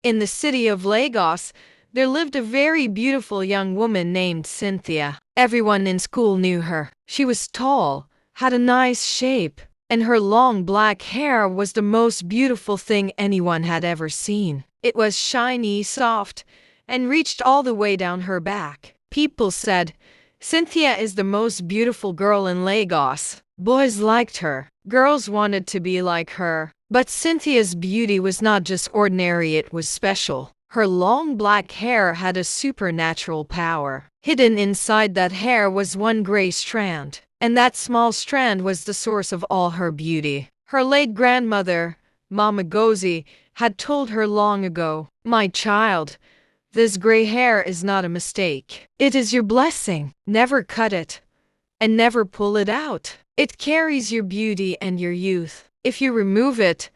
In the city of Lagos, there lived a very beautiful young woman named Cynthia. Everyone in school knew her. She was tall, had a nice shape, and her long black hair was the most beautiful thing anyone had ever seen. It was shiny, soft, and reached all the way down her back. People said, "Cynthia is the most beautiful girl in Lagos." Boys liked her. Girls wanted to be like her. But Cynthia's beauty was not just ordinary, it was special. Her long black hair had a supernatural power. Hidden inside that hair was one gray strand, and that small strand was the source of all her beauty. Her late grandmother, Mama Gozi, had told her long ago, "My child, this gray hair is not a mistake. It is your blessing. Never cut it, and never pull it out. It carries your beauty and your youth. If you remove it,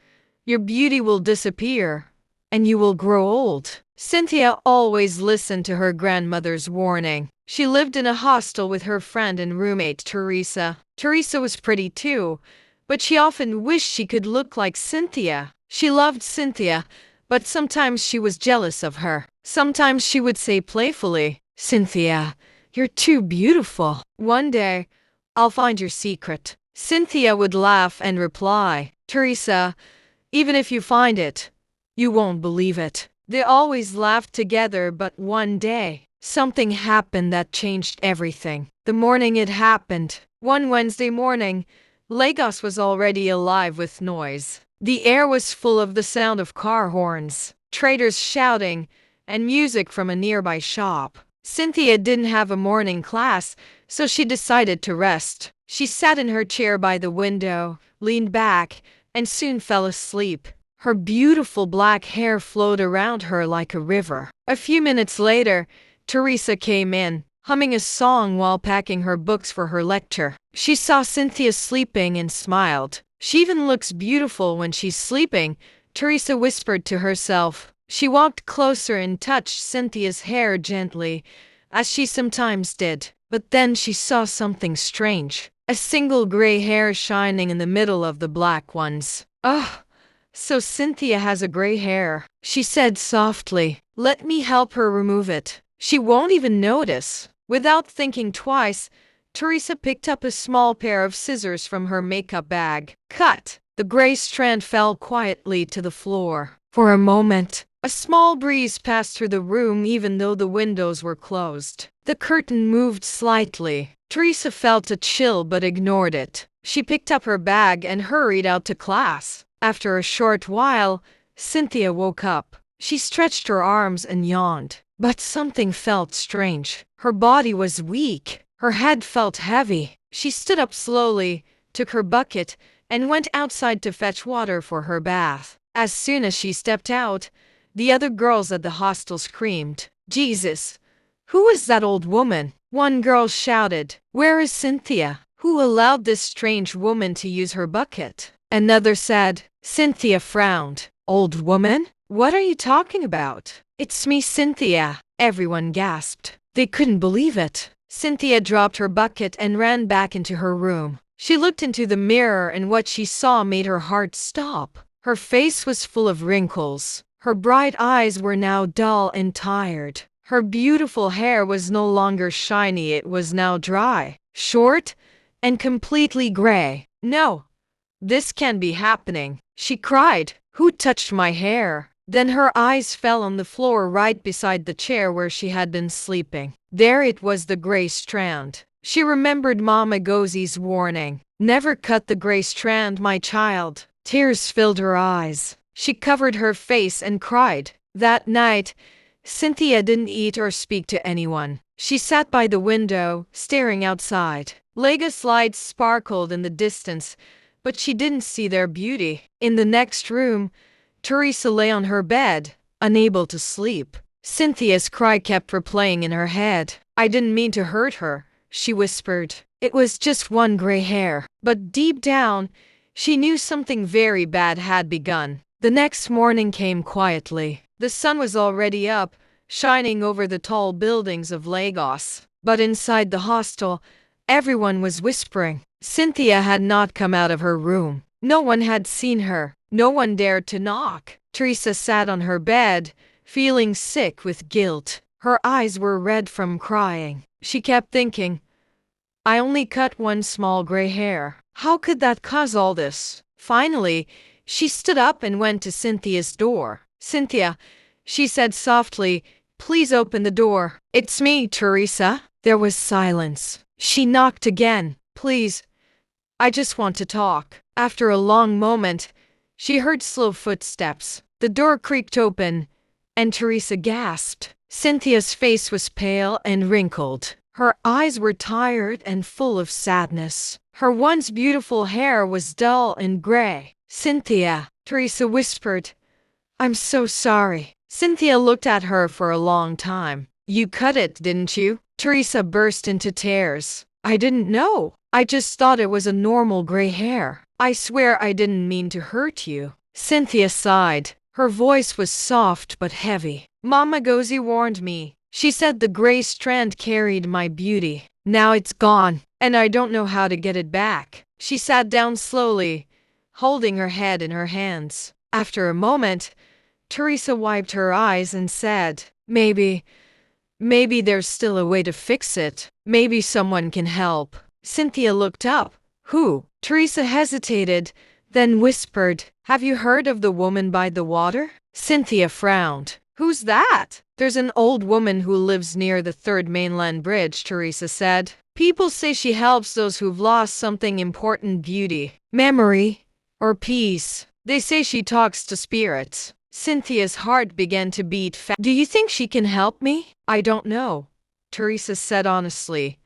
your beauty will disappear, and you will grow old." Cynthia always listened to her grandmother's warning. She lived in a hostel with her friend and roommate Teresa. Teresa was pretty too, but she often wished she could look like Cynthia. She loved Cynthia, but sometimes she was jealous of her. Sometimes she would say playfully, "Cynthia, you're too beautiful. One day, I'll find your secret." Cynthia would laugh and reply, "Teresa, even if you find it, you won't believe it." They always laughed together, but one day, something happened that changed everything. The morning it happened, one Wednesday morning, Lagos was already alive with noise. The air was full of the sound of car horns, traders shouting, and music from a nearby shop. Cynthia didn't have a morning class, so she decided to rest. She sat in her chair by the window, leaned back, and soon fell asleep. Her beautiful black hair flowed around her like a river. A few minutes later, Teresa came in, humming a song while packing her books for her lecture. She saw Cynthia sleeping and smiled. "She even looks beautiful when she's sleeping," Teresa whispered to herself. She walked closer and touched Cynthia's hair gently, as she sometimes did. But then she saw something strange. A single gray hair shining in the middle of the black ones. "Oh, so Cynthia has a gray hair," she said softly. "Let me help her remove it. She won't even notice." Without thinking twice, Teresa picked up a small pair of scissors from her makeup bag. Cut! The gray strand fell quietly to the floor. For a moment, a small breeze passed through the room even though the windows were closed. The curtain moved slightly. Teresa felt a chill but ignored it. She picked up her bag and hurried out to class. After a short while, Cynthia woke up. She stretched her arms and yawned. But something felt strange. Her body was weak. Her head felt heavy. She stood up slowly, took her bucket, and went outside to fetch water for her bath. As soon as she stepped out, the other girls at the hostel screamed, "Jesus! Who is that old woman?" One girl shouted, "Where is Cynthia? Who allowed this strange woman to use her bucket?" Another said. Cynthia frowned. "Old woman? What are you talking about?" "It's me, Cynthia," everyone gasped. They couldn't believe it. Cynthia dropped her bucket and ran back into her room. She looked into the mirror and what she saw made her heart stop. Her face was full of wrinkles. Her bright eyes were now dull and tired. Her beautiful hair was no longer shiny, it was now dry, short, and completely gray. "No, this can't be happening," she cried. "Who touched my hair?" Then her eyes fell on the floor right beside the chair where she had been sleeping. There it was, the gray strand. She remembered Mama Gozi's warning. "Never cut the gray strand, my child." Tears filled her eyes. She covered her face and cried. That night, Cynthia didn't eat or speak to anyone. She sat by the window, staring outside. Lagos lights sparkled in the distance, but she didn't see their beauty. In the next room, Teresa lay on her bed, unable to sleep. Cynthia's cry kept replaying in her head. "I didn't mean to hurt her," she whispered. "It was just one gray hair." But deep down, she knew something very bad had begun. The next morning came quietly. The sun was already up, shining over the tall buildings of Lagos. But inside the hostel, everyone was whispering. Cynthia had not come out of her room. No one had seen her. No one dared to knock. Teresa sat on her bed, feeling sick with guilt. Her eyes were red from crying. She kept thinking, I only cut one small gray hair. How could that cause all this? Finally, she stood up and went to Cynthia's door. Cynthia, she said softly, please open the door. It's me, Teresa. There was silence. She knocked again. Please, I just want to talk. After a long moment, she heard slow footsteps. The door creaked open, and Teresa gasped. Cynthia's face was pale and wrinkled. Her eyes were tired and full of sadness. Her once beautiful hair was dull and gray. Cynthia, Teresa whispered, I'm so sorry. Cynthia looked at her for a long time. You cut it, didn't you? Teresa burst into tears. I didn't know. I just thought it was a normal gray hair. I swear I didn't mean to hurt you. Cynthia sighed. Her voice was soft but heavy. Mama Gozi warned me. She said the gray strand carried my beauty. Now it's gone, and I don't know how to get it back. She sat down slowly, holding her head in her hands. After a moment, Teresa wiped her eyes and said, Maybe there's still a way to fix it. Maybe someone can help. Cynthia looked up. Who? Teresa hesitated, then whispered, Have you heard of the woman by the water? Cynthia frowned. Who's that? There's an old woman who lives near the third mainland bridge, Teresa said. People say she helps those who've lost something important, beauty, memory, or peace. They say she talks to spirits. Cynthia's heart began to beat fast. Do you think she can help me? I don't know, Teresa said honestly,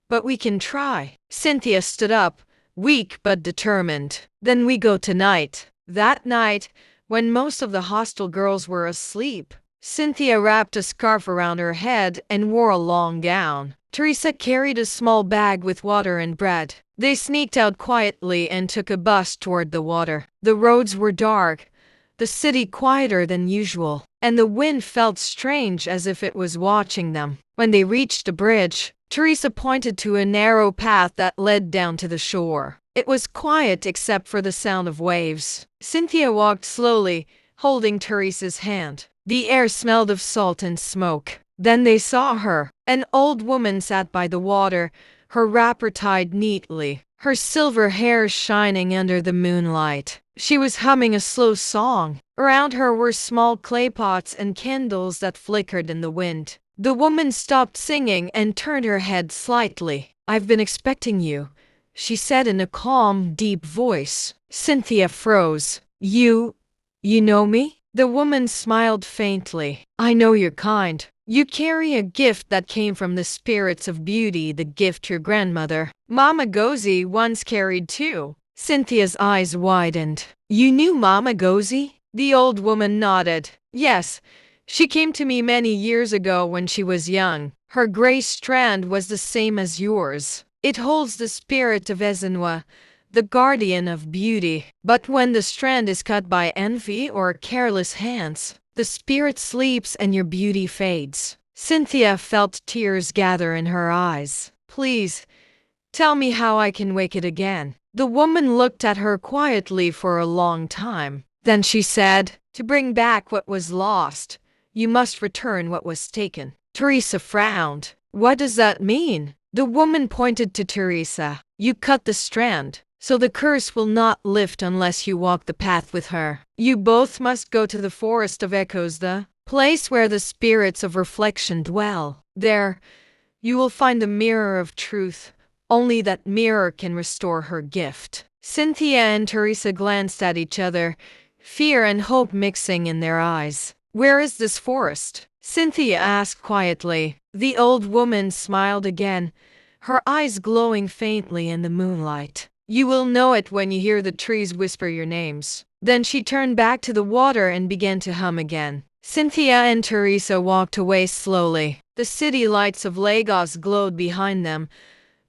but we can try. Cynthia stood up, weak but determined. Then we go tonight. That night, when most of the hostel girls were asleep, Cynthia wrapped a scarf around her head and wore a long gown. Teresa carried a small bag with water and bread. They sneaked out quietly and took a bus toward the water. The roads were dark, the city quieter than usual, and the wind felt strange as if it was watching them. When they reached the bridge, Teresa pointed to a narrow path that led down to the shore. It was quiet except for the sound of waves. Cynthia walked slowly, holding Teresa's hand. The air smelled of salt and smoke. Then they saw her. An old woman sat by the water, her wrapper tied neatly, her silver hair shining under the moonlight. She was humming a slow song. Around her were small clay pots and candles that flickered in the wind. The woman stopped singing and turned her head slightly. I've been expecting you, she said in a calm, deep voice. Cynthia froze. You know me? The woman smiled faintly. I know you're kind. You carry a gift that came from the spirits of beauty, the gift your grandmother, Mama Gozi, once carried too. Cynthia's eyes widened. You knew Mama Gozi? The old woman nodded. Yes, she came to me many years ago when she was young. Her gray strand was the same as yours. It holds the spirit of Ezenwa, the guardian of beauty. But when the strand is cut by envy or careless hands, the spirit sleeps and your beauty fades. Cynthia felt tears gather in her eyes. Please, tell me how I can wake it again. The woman looked at her quietly for a long time. Then she said, To bring back what was lost, you must return what was taken. Teresa frowned. What does that mean? The woman pointed to Teresa. You cut the strand, so the curse will not lift unless you walk the path with her. You both must go to the forest of echoes, the place where the spirits of reflection dwell. There, you will find the mirror of truth. Only that mirror can restore her gift. Cynthia and Teresa glanced at each other, fear and hope mixing in their eyes. Where is this forest? Cynthia asked quietly. The old woman smiled again, her eyes glowing faintly in the moonlight. You will know it when you hear the trees whisper your names. Then she turned back to the water and began to hum again. Cynthia and Teresa walked away slowly. The city lights of Lagos glowed behind them,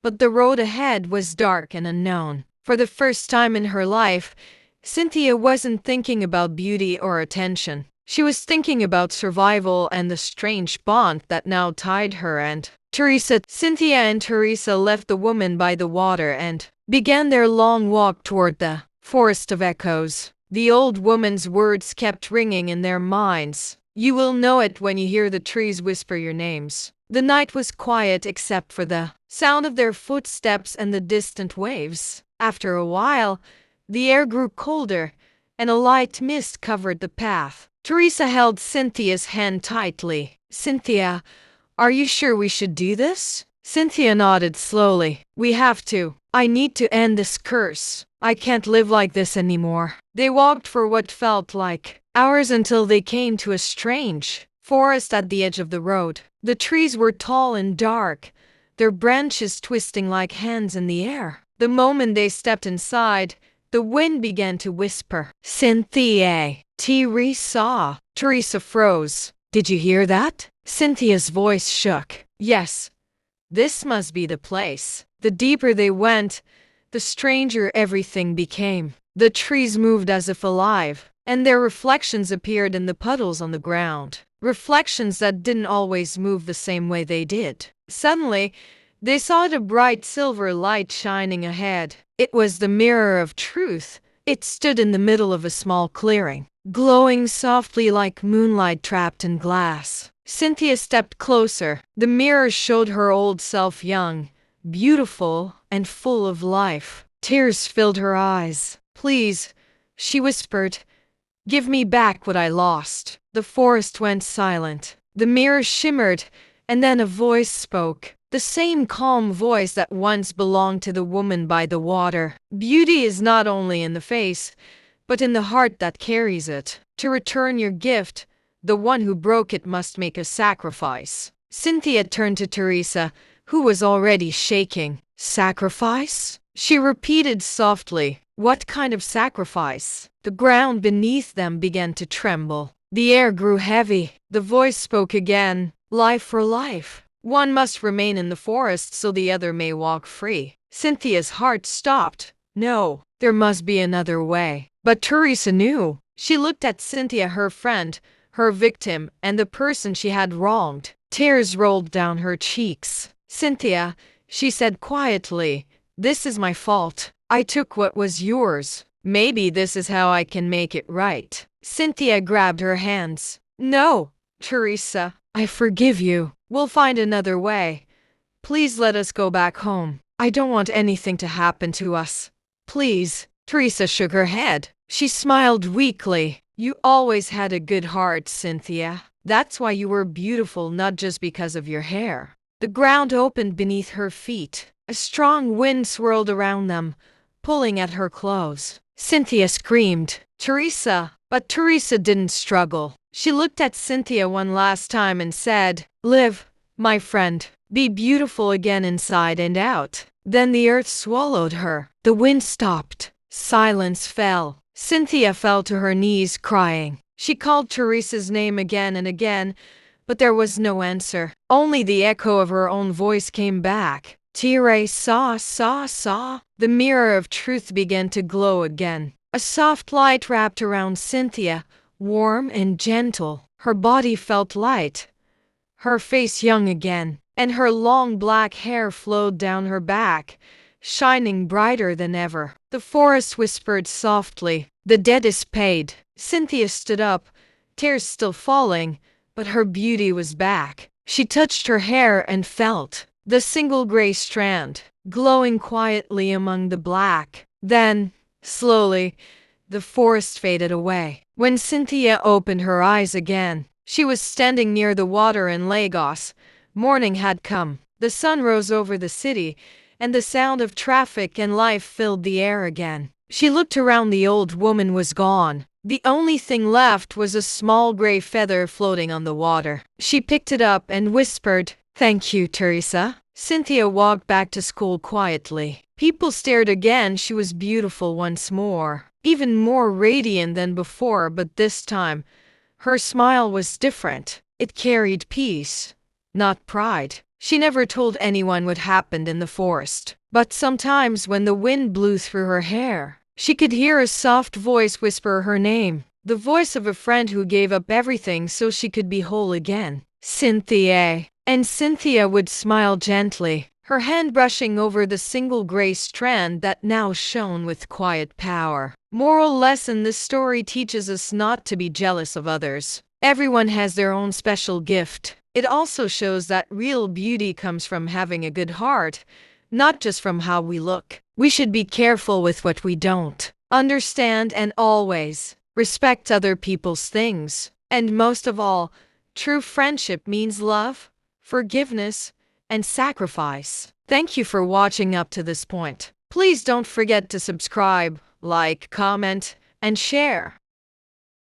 but the road ahead was dark and unknown. For the first time in her life, Cynthia wasn't thinking about beauty or attention. She was thinking about survival and the strange bond that now tied her and Teresa. Cynthia and Teresa left the woman by the water and began their long walk toward the Forest of Echoes. The old woman's words kept ringing in their minds. You will know it when you hear the trees whisper your names. The night was quiet except for the sound of their footsteps and the distant waves. After a while, the air grew colder, and a light mist covered the path. Teresa held Cynthia's hand tightly. Cynthia, are you sure we should do this? Cynthia nodded slowly. We have to. I need to end this curse. I can't live like this anymore. They walked for what felt like hours until they came to a strange forest at the edge of the road. The trees were tall and dark, their branches twisting like hands in the air. The moment they stepped inside, the wind began to whisper. Cynthia, Teresa. Teresa froze. Did you hear that? Cynthia's voice shook. Yes. This must be the place. The deeper they went, the stranger everything became. The trees moved as if alive, and their reflections appeared in the puddles on the ground. Reflections that didn't always move the same way they did. Suddenly, they saw a bright silver light shining ahead. It was the mirror of truth. It stood in the middle of a small clearing, glowing softly like moonlight trapped in glass. Cynthia stepped closer. The mirror showed her old self young, beautiful, and full of life. Tears filled her eyes. Please, she whispered, give me back what I lost. The forest went silent. The mirror shimmered, and then a voice spoke. The same calm voice that once belonged to the woman by the water. Beauty is not only in the face, but in the heart that carries it. To return your gift, the one who broke it must make a sacrifice. Cynthia turned to Teresa, who was already shaking. Sacrifice? She repeated softly. What kind of sacrifice? The ground beneath them began to tremble. The air grew heavy. The voice spoke again. Life for life. One must remain in the forest so the other may walk free. Cynthia's heart stopped. No, there must be another way. But Teresa knew. She looked at Cynthia, her friend, her victim, and the person she had wronged. Tears rolled down her cheeks. Cynthia, she said quietly, this is my fault. I took what was yours. Maybe this is how I can make it right. Cynthia grabbed her hands. No, Teresa, I forgive you. We'll find another way. Please let us go back home. I don't want anything to happen to us. Please. Teresa shook her head. She smiled weakly. You always had a good heart, Cynthia. That's why you were beautiful, not just because of your hair. The ground opened beneath her feet. A strong wind swirled around them, pulling at her clothes. Cynthia screamed, Teresa! But Teresa didn't struggle. She looked at Cynthia one last time and said, live, my friend. Be beautiful again inside and out. Then the earth swallowed her. The wind stopped. Silence fell. Cynthia fell to her knees crying. She called Teresa's name again and again, but there was no answer. Only the echo of her own voice came back. Teresa, saw. The mirror of truth began to glow again. A soft light wrapped around Cynthia, warm and gentle. Her body felt light, her face young again, and her long black hair flowed down her back, shining brighter than ever. The forest whispered softly, the debt is paid. Cynthia stood up, tears still falling, but her beauty was back. She touched her hair and felt the single gray strand, glowing quietly among the black. Then, slowly, the forest faded away. When Cynthia opened her eyes again, she was standing near the water in Lagos. Morning had come. The sun rose over the city, and the sound of traffic and life filled the air again. She looked around. The old woman was gone. The only thing left was a small gray feather floating on the water. She picked it up and whispered, Thank you, Teresa. Cynthia walked back to school quietly. People stared again. She was beautiful once more, even more radiant than before, but this time, her smile was different. It carried peace, not pride. She never told anyone what happened in the forest, but sometimes when the wind blew through her hair, she could hear a soft voice whisper her name, the voice of a friend who gave up everything so she could be whole again. Cynthia. And Cynthia would smile gently. her hand brushing over the single gray strand that now shone with quiet power. Moral lesson: this story teaches us not to be jealous of others. Everyone has their own special gift. It also shows that real beauty comes from having a good heart, not just from how we look. We should be careful with what we don't understand and always respect other people's things. And most of all, true friendship means love, forgiveness, and sacrifice. Thank you for watching up to this point. Please don't forget to subscribe, like, comment, and share.